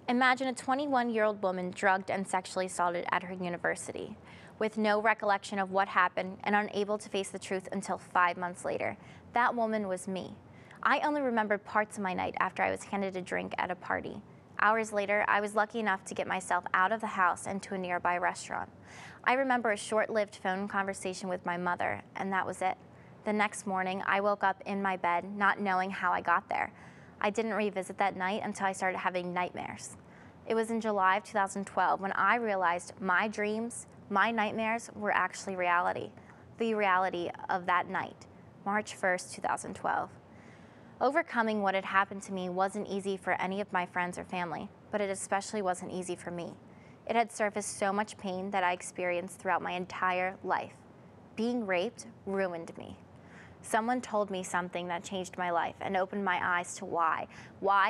Imagine a 21-year-old woman drugged and sexually assaulted at her university, with no recollection of what happened and unable to face the truth until 5 months later. That woman was me. I only remembered parts of my night after I was handed a drink at a party. Hours later, I was lucky enough to get myself out of the house and to a nearby restaurant. I remember a short-lived phone conversation with my mother, and that was it. The next morning, I woke up in my bed, not knowing how I got there. I didn't revisit that night until I started having nightmares. It was in July of 2012 when I realized my dreams, my nightmares were actually reality. The reality of that night, March 1st, 2012. Overcoming what had happened to me wasn't easy for any of my friends or family, but it especially wasn't easy for me. It had surfaced so much pain that I experienced throughout my entire life. Being raped ruined me. Someone told me something that changed my life and opened my eyes to why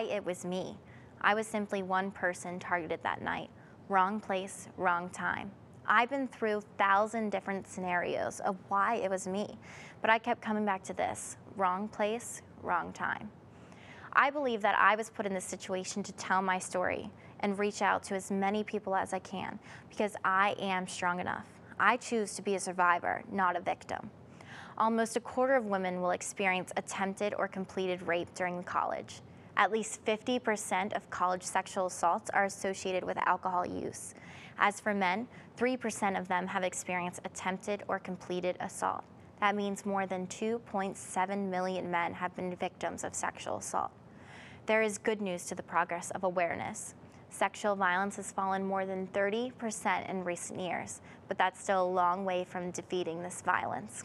it was me. I was simply one person targeted that night. Wrong place, wrong time. I've been through 1,000 different scenarios of why it was me, but I kept coming back to this: wrong place, wrong time. I believe that I was put in this situation to tell my story and reach out to as many people as I can, because I am strong enough. I choose to be a survivor, not a victim. Almost a quarter of women will experience attempted or completed rape during college. At least 50% of college sexual assaults are associated with alcohol use. As for men, 3% of them have experienced attempted or completed assault. That means more than 2.7 million men have been victims of sexual assault. There is good news to the progress of awareness. Sexual violence has fallen more than 30% in recent years, but that's still a long way from defeating this violence.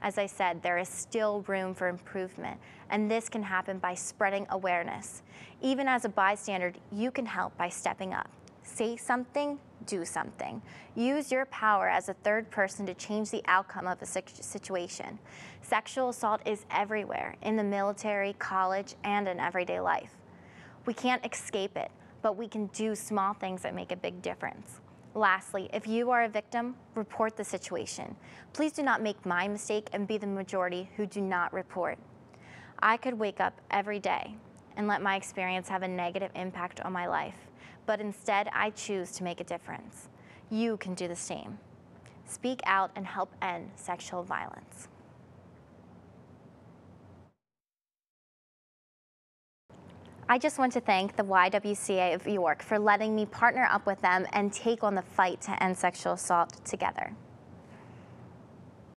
As I said, there is still room for improvement, and this can happen by spreading awareness. Even as a bystander, you can help by stepping up. Say something, do something. Use your power as a third person to change the outcome of a situation. Sexual assault is everywhere, in the military, college, and in everyday life. We can't escape it, but we can do small things that make a big difference. Lastly, if you are a victim, report the situation. Please do not make my mistake and be the majority who do not report. I could wake up every day and let my experience have a negative impact on my life, but instead I choose to make a difference. You can do the same. Speak out and help end sexual violence. I just want to thank the YWCA of York for letting me partner up with them and take on the fight to end sexual assault together.